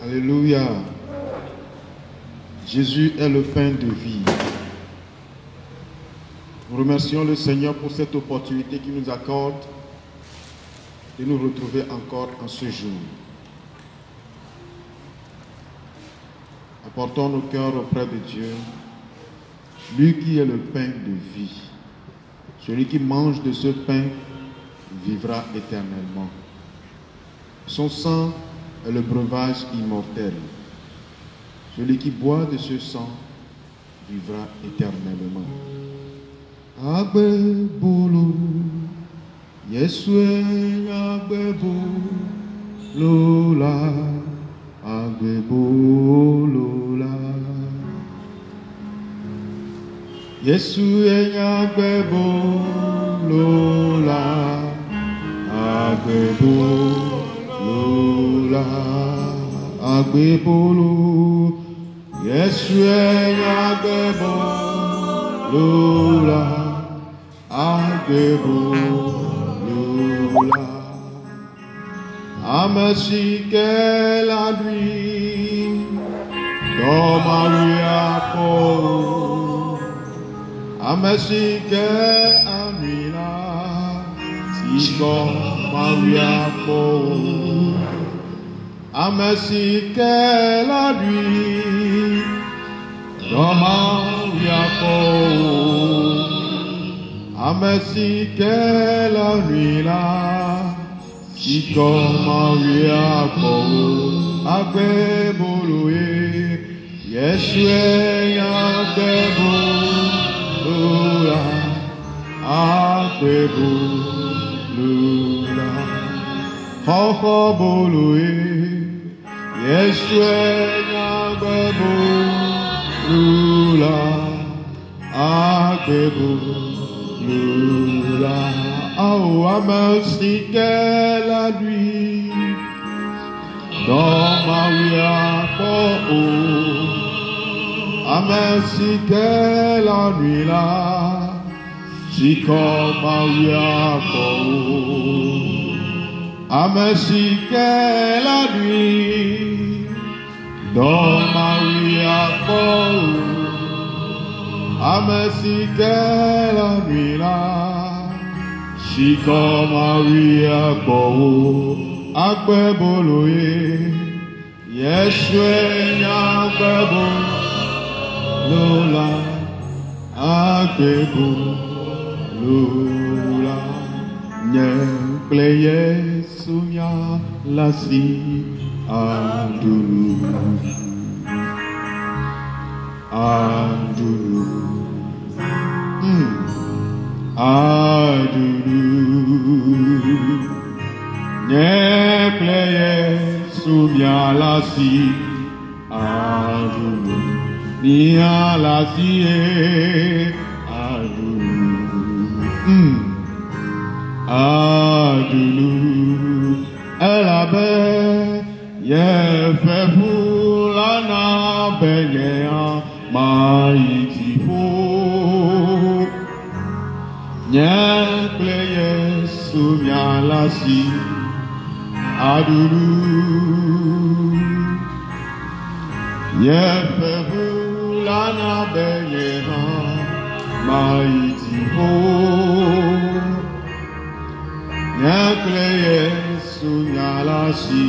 Alléluia. Jésus est le pain de vie. Nous remercions le Seigneur pour cette opportunité qu'il nous accorde de nous retrouver encore en ce jour. Apportons nos cœurs auprès de Dieu, lui qui est le pain de vie. Celui qui mange de ce pain vivra éternellement. Son sang est le breuvage immortel. Celui qui boit de ce sang vivra éternellement. Agbe bolo, Yesue agbe bolo la, agbe bolo la. Yesue agbe bolo la, agbe bolo la, agbe bolo. Yesue agbe bolo la. Agbebolula, Amasike la nuit, dans Maria po, Amasike Amina, Siko Maria po, Amasike la nuit, dans Maria po. Amesi que la nuit là, si comme Maria ko, agbe boloe, Yeshua agbe bolola, agbe bolola, ho boloe, Yeshua agbe bolola, agbe bolola. Oh, merci que la nuit dans Maria po, merci que la nuit là, si comme Maria po, merci que la nuit dans Maria po. Amesi que la nuit là, si comme Maria ko, agbe boloe, Yeshua agbe bolola, agbe bolola, Nyempleye sunya lasi adulu. Adulu, Adulu, Nyepleye sumyalasi, Adulu, Nialasi, Adulu, Adulu, Elabe, Yefefulana Benyea. Mighty foe, Nyepleye sumyalasi adulu, Yefebulana benyena. Mighty foe, Nyepleye sumyalasi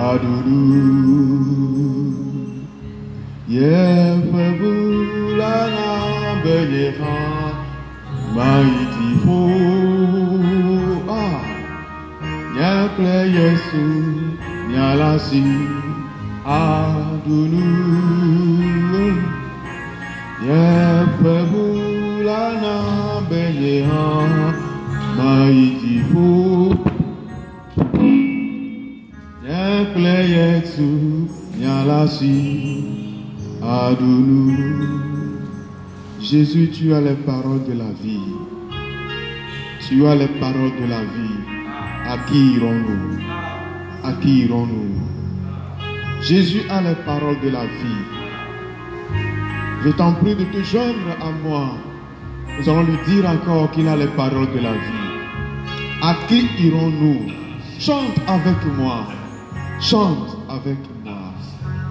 adulu. Yefebulana benyena, mighty foe, Nyepleye sumyalasi adulu, Yefebulana benyena, mighty foe, Nyepleye sumyalasi adulu. Jésus, tu as les paroles de la vie. Tu as les paroles de la vie. À qui irons-nous? À qui irons-nous? Jésus a les paroles de la vie. Je t'en prie de te joindre à moi. Nous allons lui dire encore qu'il a les paroles de la vie. À qui irons-nous? Chante avec moi. Chante. avec moi?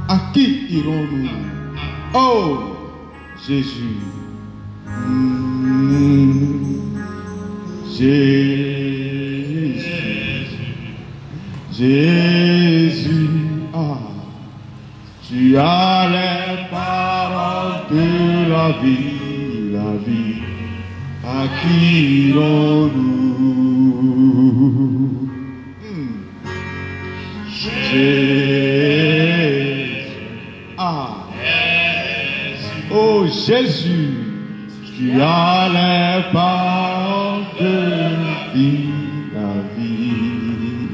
À qui irons-nous? Oh, Jésus. Jésus. Jésus. Ah, tu as les paroles de la vie, la vie. À qui irons-nous? Jésus. Ah. Oh Jésus, tu as les paroles de la vie, la vie.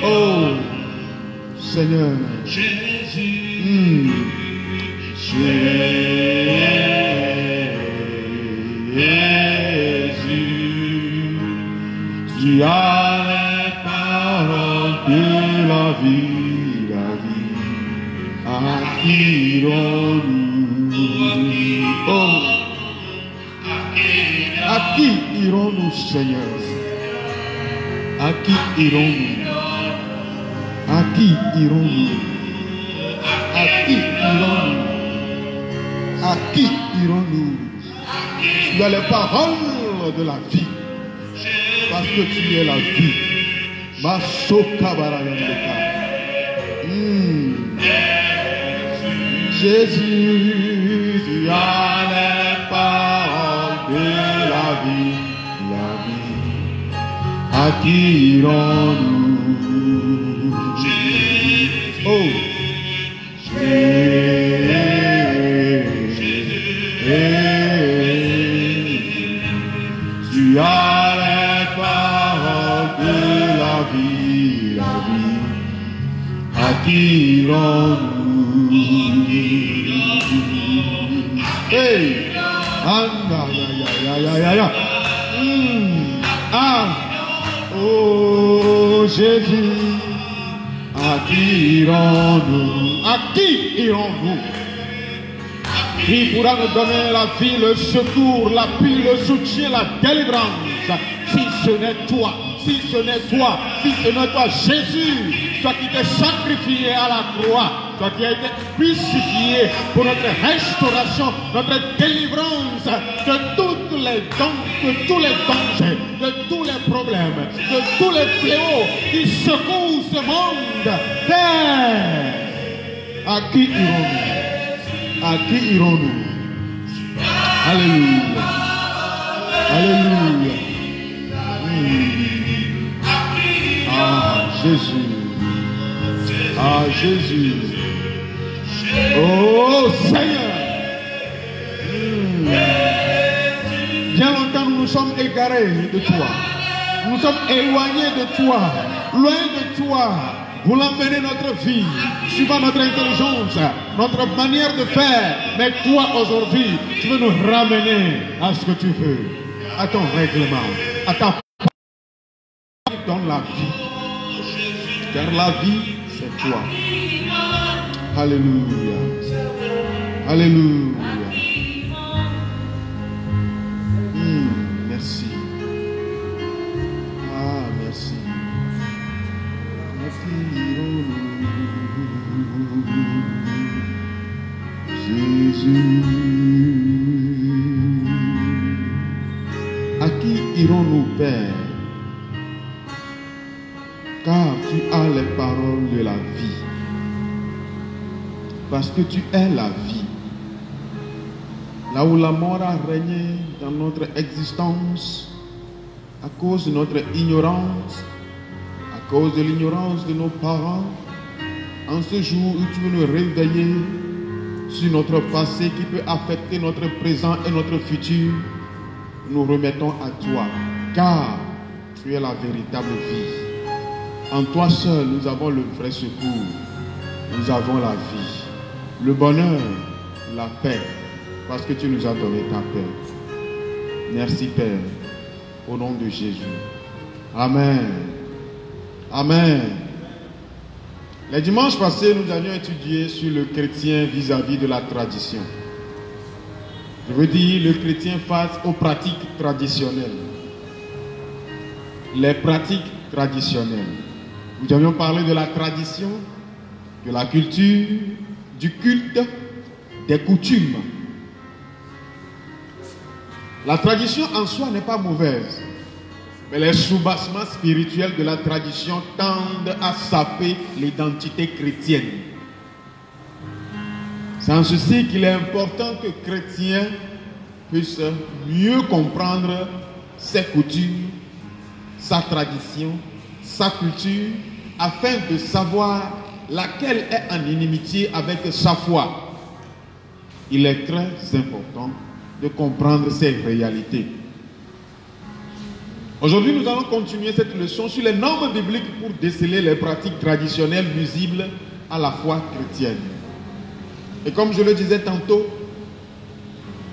Oh Seigneur. Jésus. Jésus, tu as les paroles de la vie, la vie. À qui irons-nous? Oh, à qui irons-nous, Seigneur? À qui irons-nous? À qui irons-nous? À qui irons-nous? À qui irons-nous? Tu as les paroles de la vie, parce que tu es la vie. Jésus, tu as les paroles de la vie, la vie. À qui irons-nous? Oh, tu as les paroles de la vie, la vie. À qui irons-nous? Hey, ah, oh Jésus, à qui irons-nous? À qui irons-nous? Qui pourra nous donner la vie, le secours, l'appui, le soutien, la délivrance, si ce n'est toi, si ce n'est toi, si ce n'est toi, Jésus, toi qui t'es sacrifié à la croix, toi qui as été crucifié pour notre restauration, notre délivrance de toutes les de tous les dangers, de tous les problèmes, de tous les fléaux qui secouent ce monde. Père, à qui irons-nous? À qui irons-nous? Alléluia. Alléluia. Ah, Jésus. Ah, Jésus. Oh, Seigneur. Bien longtemps, nous nous sommes égarés de toi. Nous nous sommes éloignés de toi. Loin de toi. Voulant mener notre vie, suivant notre intelligence, notre manière de faire. Mais toi, aujourd'hui, tu veux nous ramener à ce que tu veux, à ton règlement, à ta parole dans la vie. Car la vie, c'est toi. Alléluia. Alléluia. Merci. Ah, merci. Jésus, à qui irons-nous, Père? Car tu as les paroles de la vie. Parce que tu es la vie. Là où la mort a régné dans notre existence, à cause de notre ignorance, à cause de l'ignorance de nos parents, en ce jour où tu veux nous réveiller sur notre passé qui peut affecter notre présent et notre futur, nous remettons à toi, car tu es la véritable vie. En toi seul, nous avons le vrai secours, nous avons la vie, le bonheur, la paix, parce que tu nous as donné ta paix. Merci Père, au nom de Jésus. Amen. Amen. Les dimanches passés, nous avions étudié sur le chrétien vis-à-vis de la tradition. Je veux dire le chrétien face aux pratiques traditionnelles. Les pratiques traditionnelles. Nous avions parlé de la tradition, de la culture, du culte, des coutumes. La tradition en soi n'est pas mauvaise, mais les soubassements spirituels de la tradition tendent à saper l'identité chrétienne. C'est en ceci qu'il est important que chrétiens puissent mieux comprendre ses coutumes, sa tradition, sa culture, afin de savoir laquelle est en inimitié avec sa foi. Il est très important de comprendre ces réalités. Aujourd'hui, nous allons continuer cette leçon sur les normes bibliques pour déceler les pratiques traditionnelles nuisibles à la foi chrétienne. Et comme je le disais tantôt,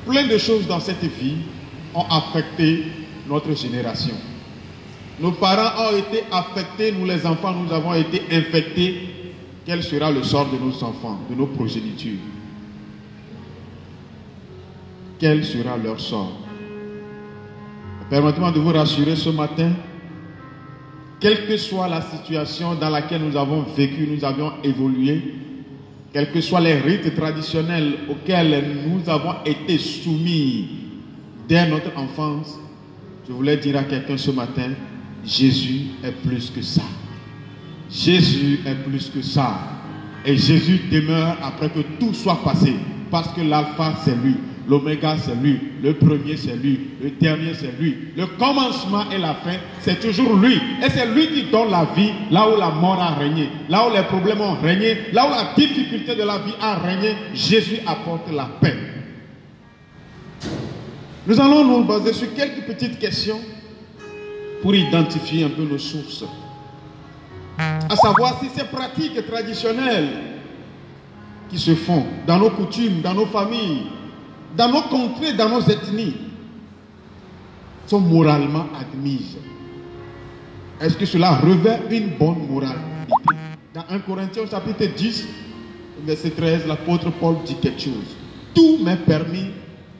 plein de choses dans cette vie ont affecté notre génération. Nos parents ont été affectés, nous les enfants, nous avons été infectés. Quel sera le sort de nos enfants, de nos progénitures? Quel sera leur sort? Permettez-moi de vous rassurer ce matin, quelle que soit la situation dans laquelle nous avons vécu, nous avons évolué, quels que soient les rites traditionnels auxquels nous avons été soumis dès notre enfance, je voulais dire à quelqu'un ce matin, Jésus est plus que ça. Jésus est plus que ça. Et Jésus demeure après que tout soit passé. Parce que l'alpha c'est lui, l'oméga c'est lui, le premier c'est lui, le dernier c'est lui. Le commencement et la fin c'est toujours lui. Et c'est lui qui donne la vie là où la mort a régné. Là où les problèmes ont régné, là où la difficulté de la vie a régné, Jésus apporte la paix. Nous allons nous baser sur quelques petites questions pour identifier un peu nos sources. À savoir si ces pratiques traditionnelles qui se font dans nos coutumes, dans nos familles, dans nos contrées, dans nos ethnies, sont moralement admises. Est-ce que cela revêt une bonne moralité? Dans 1 Corinthiens chapitre 10, verset 13, l'apôtre Paul dit quelque chose. Tout m'est permis,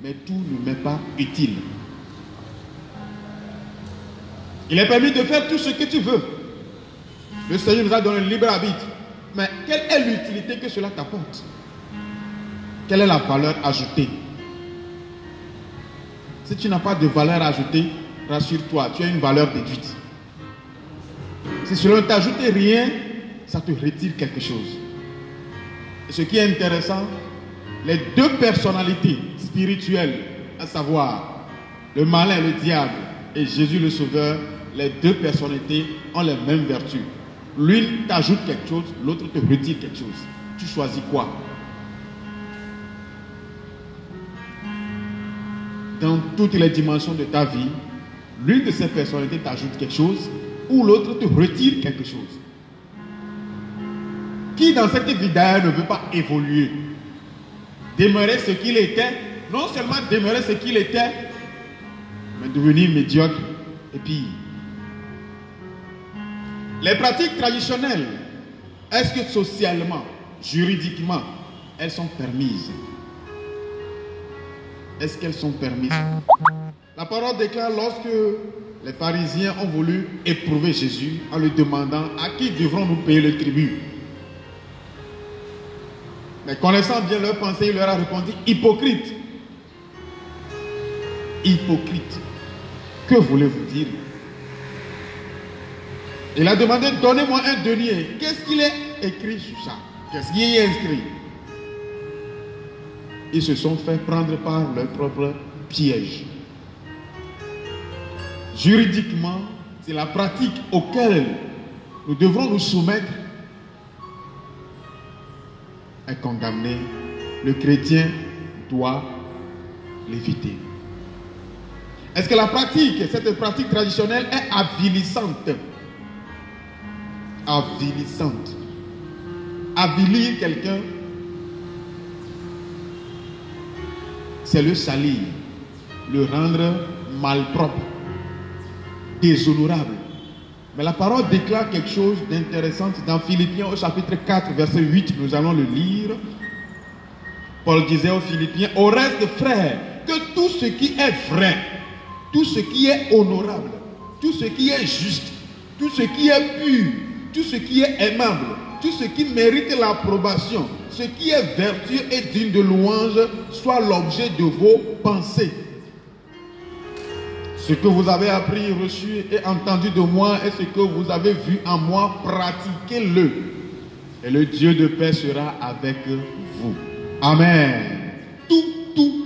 mais tout ne m'est pas utile. Il est permis de faire tout ce que tu veux. Le Seigneur nous a donné le libre arbitre. Mais quelle est l'utilité que cela t'apporte? Quelle est la valeur ajoutée? Si tu n'as pas de valeur ajoutée, rassure-toi, tu as une valeur déduite. Si cela ne t'ajoute rien, ça te retire quelque chose. Et ce qui est intéressant, les deux personnalités spirituelles, à savoir le malin, le diable, et Jésus le Sauveur, les deux personnalités ont les mêmes vertus. L'une t'ajoute quelque chose, l'autre te retire quelque chose. Tu choisis quoi? Dans toutes les dimensions de ta vie, l'une de ces personnalités t'ajoute quelque chose ou l'autre te retire quelque chose. Qui dans cette vie d'ailleurs ne veut pas évoluer? Demeurer ce qu'il était, non seulement demeurer ce qu'il était, mais devenir médiocre et pire. Les pratiques traditionnelles, est-ce que socialement, juridiquement, elles sont permises? Est-ce qu'elles sont permises? La parole déclare lorsque les pharisiens ont voulu éprouver Jésus en lui demandant à qui devrons-nous payer le tribut. Mais connaissant bien leur pensée, il leur a répondu, hypocrite. Hypocrite. Que voulez-vous dire? Il a demandé, donnez-moi un denier. Qu'est-ce qu'il est écrit sur ça? Qu'est-ce qui est inscrit? Ils se sont fait prendre par leur propre piège. Juridiquement, c'est la pratique auquel nous devrons nous soumettre est condamné. Le chrétien doit l'éviter. Est-ce que la pratique, cette pratique traditionnelle est avilissante? Avilissante. Avilir quelqu'un, c'est le salir, le rendre malpropre, déshonorable. Mais la parole déclare quelque chose d'intéressant dans Philippiens au chapitre 4, verset 8, nous allons le lire. Paul disait aux Philippiens, au reste frères, que tout ce qui est vrai, tout ce qui est honorable, tout ce qui est juste, tout ce qui est pur, tout ce qui est aimable, tout ce qui mérite l'approbation, ce qui est vertueux et digne de louange, soit l'objet de vos pensées. Ce que vous avez appris, reçu et entendu de moi et ce que vous avez vu en moi, pratiquez-le. Et le Dieu de paix sera avec vous. Amen.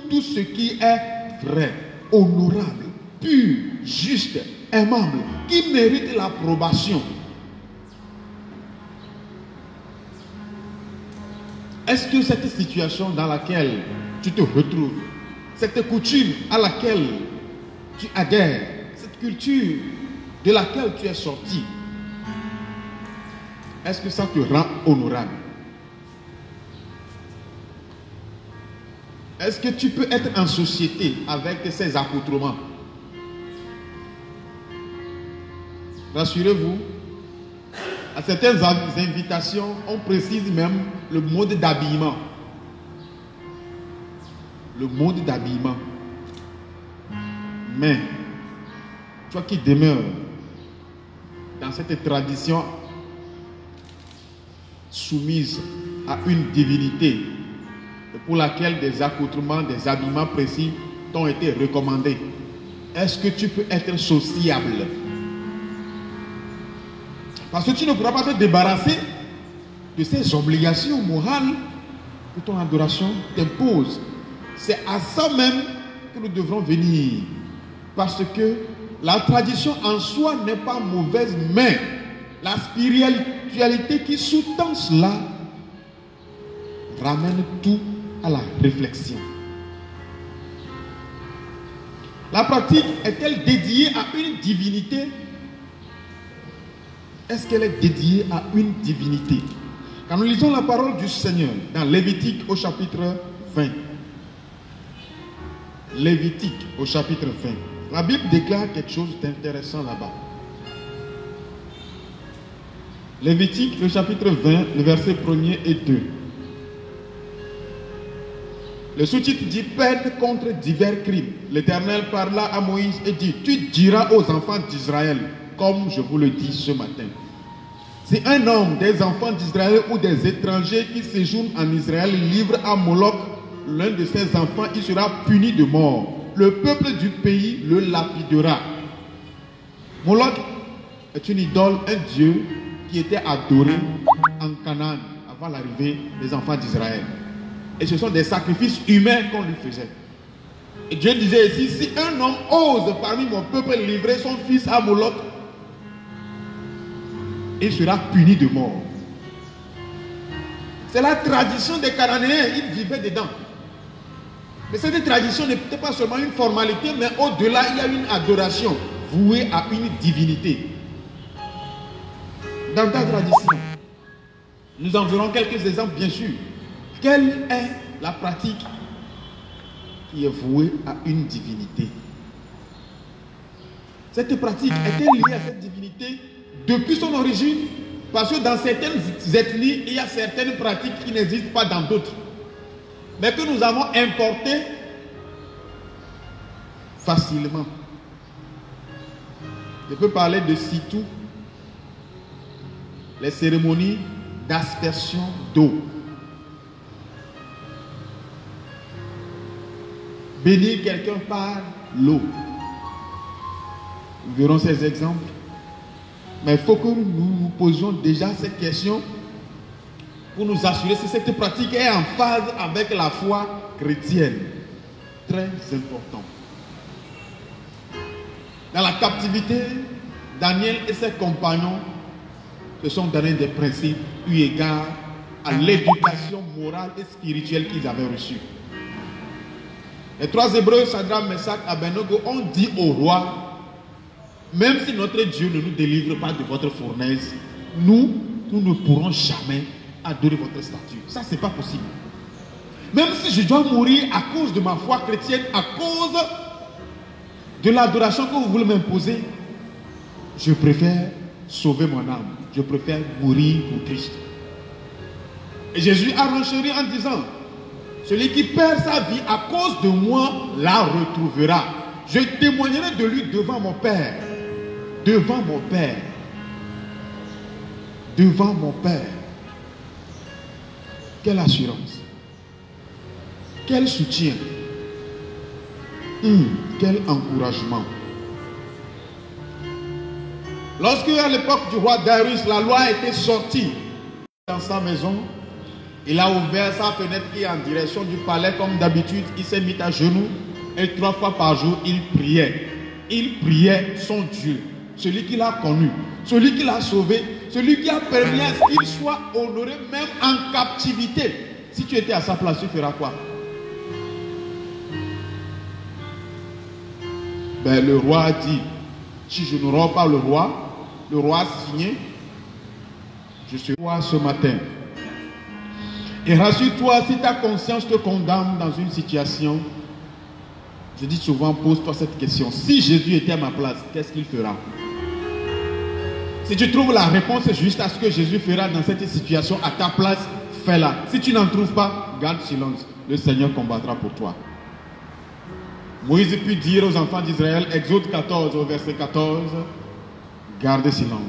Tout ce qui est vrai, honorable, pur, juste, aimable, qui mérite l'approbation. Est-ce que cette situation dans laquelle tu te retrouves, cette coutume à laquelle tu adhères, cette culture de laquelle tu es sorti, est-ce que ça te rend honorable? Est-ce que tu peux être en société avec ces accoutrements? Rassurez-vous, à certaines invitations, on précise même le mode d'habillement. Le mode d'habillement. Mais, toi qui demeures dans cette tradition soumise à une divinité pour laquelle des accoutrements, des habillements précis t'ont été recommandés, est-ce que tu peux être sociable? Parce que tu ne pourras pas te débarrasser de ces obligations morales que ton adoration t'impose. C'est à ça même que nous devrons venir. Parce que la tradition en soi n'est pas mauvaise, mais la spiritualité qui sous-tend cela ramène tout à la réflexion. La pratique est-elle dédiée à une divinité? Est-ce qu'elle est dédiée à une divinité? Quand nous lisons la parole du Seigneur dans Lévitique au chapitre 20. Lévitique au chapitre 20. La Bible déclare quelque chose d'intéressant là-bas. Lévitique, le chapitre 20, le verset 1er et 2. Le sous-titre dit « Peine contre divers crimes ». L'Éternel parla à Moïse et dit « Tu diras aux enfants d'Israël, comme je vous le dis ce matin. Si un homme, des enfants d'Israël ou des étrangers qui séjournent en Israël livre à Moloch l'un de ses enfants, il sera puni de mort. Le peuple du pays le lapidera. » Moloch est une idole, un dieu qui était adoré en Canaan avant l'arrivée des enfants d'Israël. Et ce sont des sacrifices humains qu'on lui faisait. Et Dieu disait ici, si un homme ose parmi mon peuple livrer son fils à Moloch, il sera puni de mort. C'est la tradition des Cananéens, ils vivaient dedans. Mais cette tradition n'était pas seulement une formalité, mais au-delà, il y a une adoration vouée à une divinité. Dans ta tradition, nous en verrons quelques exemples, bien sûr. Quelle est la pratique qui est vouée à une divinité? Cette pratique est-elle liée à cette divinité depuis son origine? Parce que dans certaines ethnies, il y a certaines pratiques qui n'existent pas dans d'autres, mais que nous avons importées facilement. Je peux parler de Sitou, les cérémonies d'aspersion d'eau. Bénir quelqu'un par l'eau. Nous verrons ces exemples. Mais il faut que nous nous posions déjà cette question pour nous assurer si cette pratique est en phase avec la foi chrétienne. Très important. Dans la captivité, Daniel et ses compagnons se sont donnés des principes eu égard à l'éducation morale et spirituelle qu'ils avaient reçue. Les trois Hébreux, Shadrach, Meshach, Abednego, ont dit au roi, même si notre Dieu ne nous délivre pas de votre fournaise, nous ne pourrons jamais adorer votre statue. Ça, ce n'est pas possible. Même si je dois mourir à cause de ma foi chrétienne, à cause de l'adoration que vous voulez m'imposer, je préfère sauver mon âme. Je préfère mourir pour Christ. Et Jésus a renchéri en disant, celui qui perd sa vie à cause de moi la retrouvera. Je témoignerai de lui devant mon Père. Devant mon Père. devant mon Père. Quelle assurance, quel soutien, quel encouragement. Lorsque à l'époque du roi Darius, la loi était sortie dans sa maison, il a ouvert sa fenêtre qui est en direction du palais comme d'habitude, il s'est mis à genoux et 3 fois par jour il priait. Il priait son Dieu, celui qu'il a connu, celui qui l'a sauvé, celui qui a permis à ce qu'il soit honoré même en captivité. Si tu étais à sa place, tu feras quoi? Ben, le roi a dit, si je ne rends pas le roi a signé, je suis roi ce matin. Et rassure-toi, si ta conscience te condamne dans une situation, je dis souvent, pose-toi cette question. Si Jésus était à ma place, qu'est-ce qu'il fera? Si tu trouves la réponse juste à ce que Jésus fera dans cette situation à ta place, fais-la. Si tu n'en trouves pas, garde silence. Le Seigneur combattra pour toi. Moïse put dire aux enfants d'Israël, Exode 14 au verset 14, gardez silence.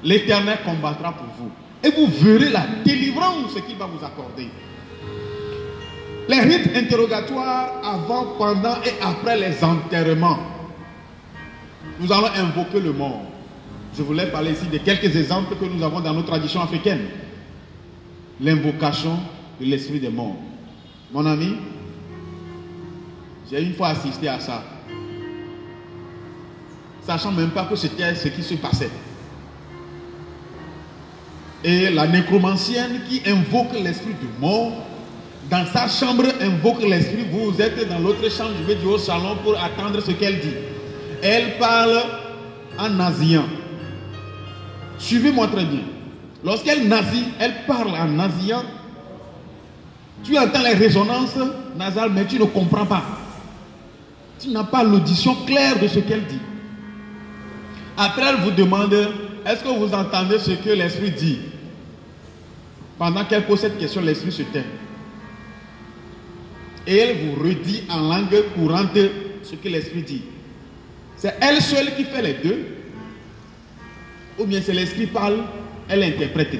L'Éternel combattra pour vous. Et vous verrez la délivrance qu'il va vous accorder. Les rites interrogatoires avant, pendant et après les enterrements. Nous allons invoquer le mort. Je voulais parler ici de quelques exemples que nous avons dans nos traditions africaines. L'invocation de l'esprit des morts. Mon ami, j'ai une fois assisté à ça. Sachant même pas que c'était ce qui se passait. Et la nécromancienne qui invoque l'esprit du mort, dans sa chambre invoque l'esprit, vous êtes dans l'autre chambre, je vais du haut salon pour attendre ce qu'elle dit. Elle parle en nasillant. Suivez-moi très bien. Lorsqu'elle nasie, elle parle en nasillant. Tu entends les résonances nasales, mais tu ne comprends pas. Tu n'as pas l'audition claire de ce qu'elle dit. Après, elle vous demande, est-ce que vous entendez ce que l'esprit dit? Pendant qu'elle pose cette question, l'esprit se tait. Et elle vous redit en langue courante ce que l'esprit dit. C'est elle seule qui fait les deux? Ou bien c'est l'esprit parle, elle interprète?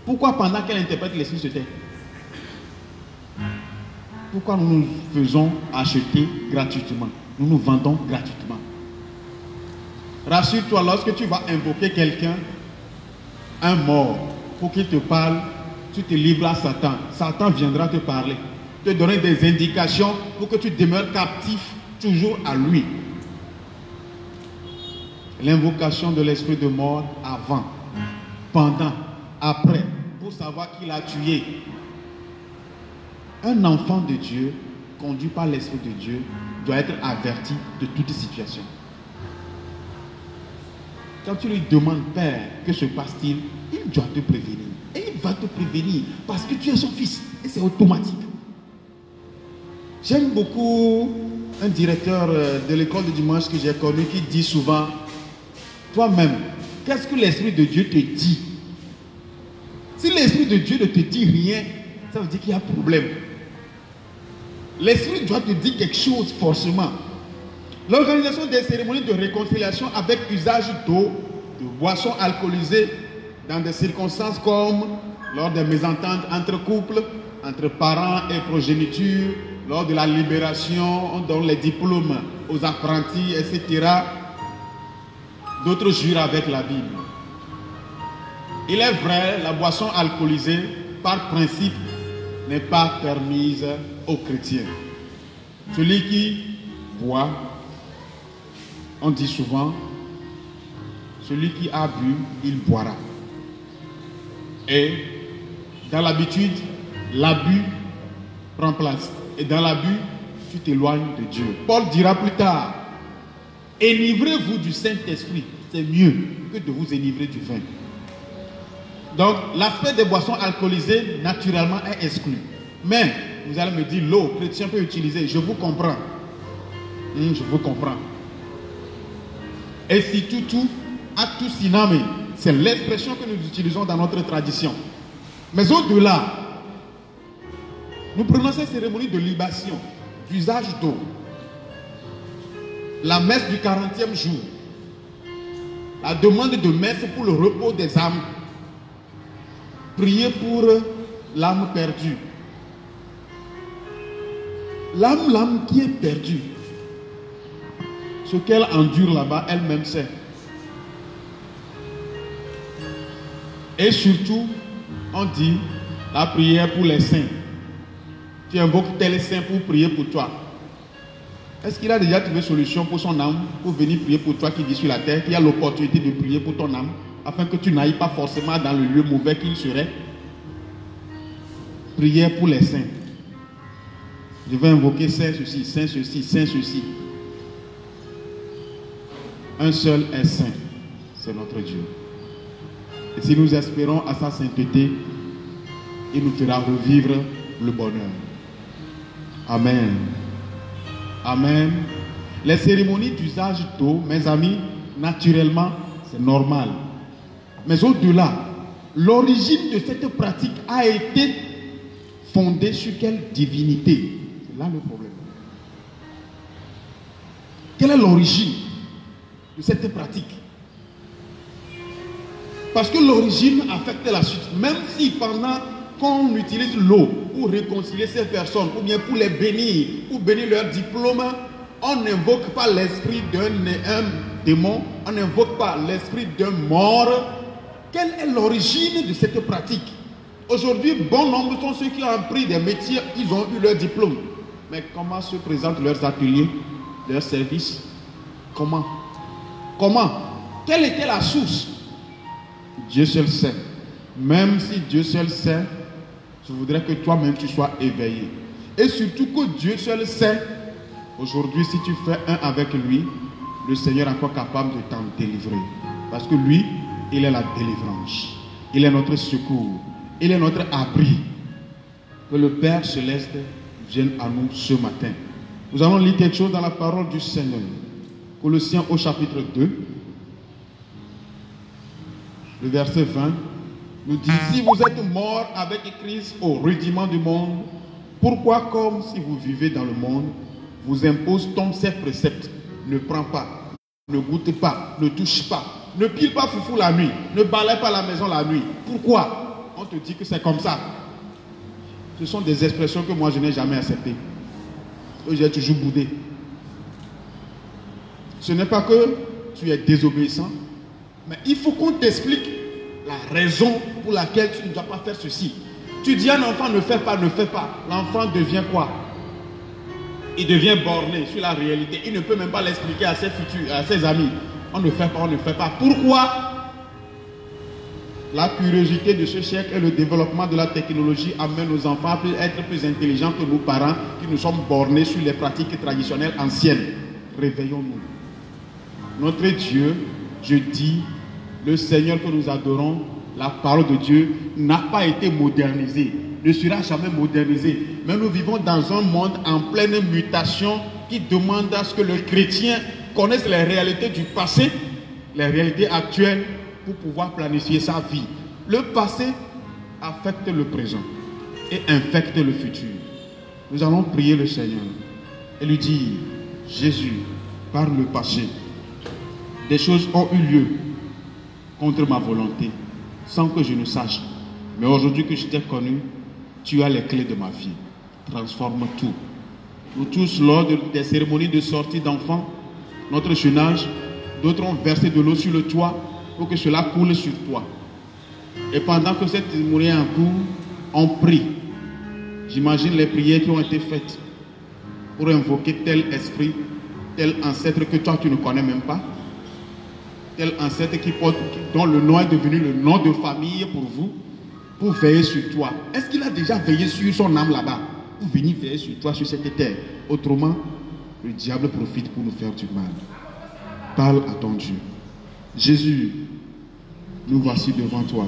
Pourquoi pendant qu'elle interprète, l'esprit se tait? Pourquoi nous nous faisons acheter gratuitement? Nous nous vendons gratuitement. Rassure-toi, lorsque tu vas invoquer quelqu'un, un mort, pour qu'il te parle, tu te livres à Satan. Satan viendra te parler, te donner des indications pour que tu demeures captif toujours à lui. L'invocation de l'esprit de mort avant, pendant, après, pour savoir qui l'a tué. Un enfant de Dieu, conduit par l'esprit de Dieu, doit être averti de toute situation. Quand tu lui demandes, Père, que se passe-t-il? Il doit te prévenir. Et il va te prévenir parce que tu es son fils. Et c'est automatique. J'aime beaucoup un directeur de l'école de dimanche que j'ai connu qui dit souvent, toi-même, qu'est-ce que l'Esprit de Dieu te dit? Si l'Esprit de Dieu ne te dit rien, ça veut dire qu'il y a un problème. L'Esprit doit te dire quelque chose forcément. L'organisation des cérémonies de réconciliation avec usage d'eau, de boissons alcoolisées, dans des circonstances comme lors des mésententes entre couples, entre parents et progéniture, lors de la libération, on donne les diplômes aux apprentis, etc. D'autres jurent avec la Bible. Il est vrai, la boisson alcoolisée, par principe, n'est pas permise aux chrétiens. Celui qui boit, on dit souvent, celui qui a bu, il boira. Et dans l'habitude, l'abus prend place. Et dans l'abus, tu t'éloignes de Dieu. Paul dira plus tard, enivrez-vous du Saint-Esprit. C'est mieux que de vous enivrer du vin. Donc, l'aspect des boissons alcoolisées, naturellement, est exclu. Mais, vous allez me dire, l'eau, chrétien peut utiliser. Je vous comprends. Je vous comprends. Et si tout actu siname, c'est l'expression que nous utilisons dans notre tradition. Mais au-delà, nous prenons ces cérémonies de libation, d'usage d'eau, la messe du 40e jour, la demande de messe pour le repos des âmes, prier pour l'âme perdue. L'âme qui est perdue, ce qu'elle endure là-bas, elle-même sait. Et surtout, on dit la prière pour les saints. Tu invoques tel saint pour prier pour toi. Est-ce qu'il a déjà trouvé solution pour son âme, pour venir prier pour toi qui vis sur la terre, qui a l'opportunité de prier pour ton âme, afin que tu n'ailles pas forcément dans le lieu mauvais qu'il serait? Prière pour les saints. Je vais invoquer saint ceci, saint ceci, saint ceci. Un seul est saint, c'est notre Dieu. Et si nous espérons à sa sainteté, il nous fera revivre le bonheur. Amen. Amen. Les cérémonies d'usage d'eau, mes amis, naturellement, c'est normal. Mais au-delà, l'origine de cette pratique a été fondée sur quelle divinité? C'est là le problème. Quelle est l'origine de cette pratique? Parce que l'origine affecte la suite. Même si pendant qu'on utilise l'eau pour réconcilier ces personnes, ou bien pour les bénir, pour bénir leur diplôme, on n'invoque pas l'esprit d'un démon, on n'invoque pas l'esprit d'un mort. Quelle est l'origine de cette pratique? Aujourd'hui, bon nombre sont ceux qui ont appris des métiers, ils ont eu leur diplôme. Mais comment se présentent leurs ateliers, leurs services? Comment? Quelle était la source? Dieu seul sait. Même si Dieu seul sait, je voudrais que toi-même tu sois éveillé. Et surtout que Dieu seul sait, aujourd'hui si tu fais un avec lui, le Seigneur est encore capable de t'en délivrer. Parce que lui, il est la délivrance. Il est notre secours. Il est notre abri. Que le Père Céleste vienne à nous ce matin. Nous allons lire quelque chose dans la parole du Seigneur. Colossiens au chapitre 2. Le verset 20 nous dit: si vous êtes morts avec Christ au rudiment du monde, pourquoi, comme si vous vivez dans le monde, vous impose-t-on ces préceptes? Ne prends pas, ne goûte pas, ne touche pas, ne pile pas foufou la nuit, ne balaye pas la maison la nuit. Pourquoi? On te dit que c'est comme ça. Ce sont des expressions que moi je n'ai jamais acceptées, que j'ai toujours boudé. Ce n'est pas que tu es désobéissant, mais il faut qu'on t'explique la raison pour laquelle tu ne dois pas faire ceci. Tu dis à un enfant ne fais pas, ne fais pas. L'enfant devient quoi? Il devient borné sur la réalité. Il ne peut même pas l'expliquer à ses futurs, à ses amis. On ne fait pas, on ne fait pas. Pourquoi? La curiosité de ce siècle et le développement de la technologie amènent nos enfants à être plus intelligents que nos parents qui nous sommes bornés sur les pratiques traditionnelles anciennes. Réveillons-nous. Notre Dieu, je dis, le Seigneur que nous adorons, la parole de Dieu n'a pas été modernisée, ne sera jamais modernisée. Mais nous vivons dans un monde en pleine mutation qui demande à ce que le chrétien connaisse les réalités du passé, les réalités actuelles pour pouvoir planifier sa vie. Le passé affecte le présent et infecte le futur. Nous allons prier le Seigneur et lui dire: Jésus, par le passé, des choses ont eu lieu contre ma volonté, sans que je ne sache. Mais aujourd'hui que je t'ai connu, tu as les clés de ma vie. Transforme tout. Nous tous, lors des cérémonies de sortie d'enfants, notre jeune âge, d'autres ont versé de l'eau sur le toit pour que cela coule sur toi. Et pendant que cette cérémonie est en cours, on prie. J'imagine les prières qui ont été faites pour invoquer tel esprit, tel ancêtre que toi tu ne connais même pas, tel ancêtre dont le nom est devenu le nom de famille pour vous, pour veiller sur toi. Est-ce qu'il a déjà veillé sur son âme là-bas, pour venir veiller sur toi, sur cette terre? Autrement, le diable profite pour nous faire du mal. Parle à ton Dieu. Jésus, nous voici devant toi,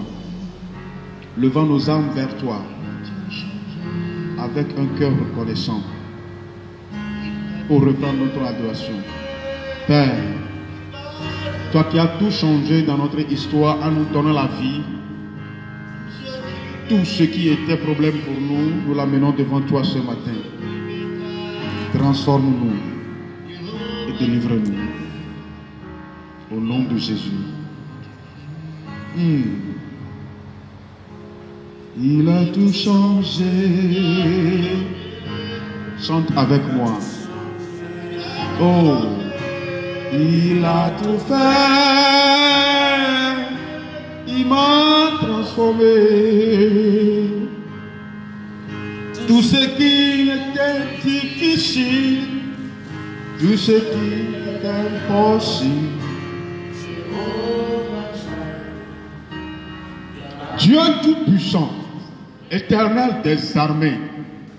levant nos âmes vers toi, avec un cœur reconnaissant, pour reprendre notre adoration. Père, toi qui as tout changé dans notre histoire en nous donnant la vie, tout ce qui était problème pour nous, nous l'amenons devant toi ce matin. Transforme-nous et délivre-nous. Au nom de Jésus. Il a tout changé. Chante avec moi. Oh, il a tout fait. Il m'a transformé. Tout ce qui était difficile, tout ce qui était impossible. Dieu Tout-Puissant, Éternel des armées,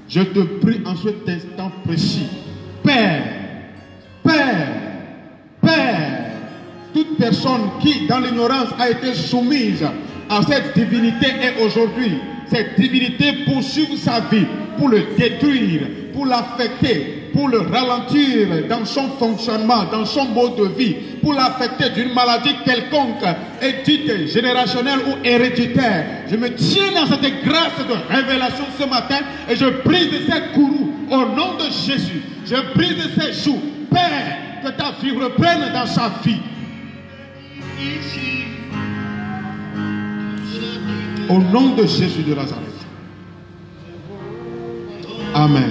je te prie en cet instant précis, Père, Père, Père, toute personne qui dans l'ignorance a été soumise à cette divinité et aujourd'hui, cette divinité poursuit sa vie pour le détruire, pour l'affecter, pour le ralentir dans son fonctionnement, dans son mode de vie, pour l'affecter d'une maladie quelconque, dite générationnelle ou héréditaire. Je me tiens dans cette grâce de révélation ce matin et je brise ces courroux au nom de Jésus. Je brise ces joues. Père, que ta vie reprenne dans sa vie. Au nom de Jésus de Nazareth. Amen.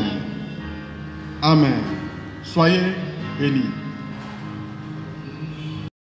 Amen. Soyez bénis.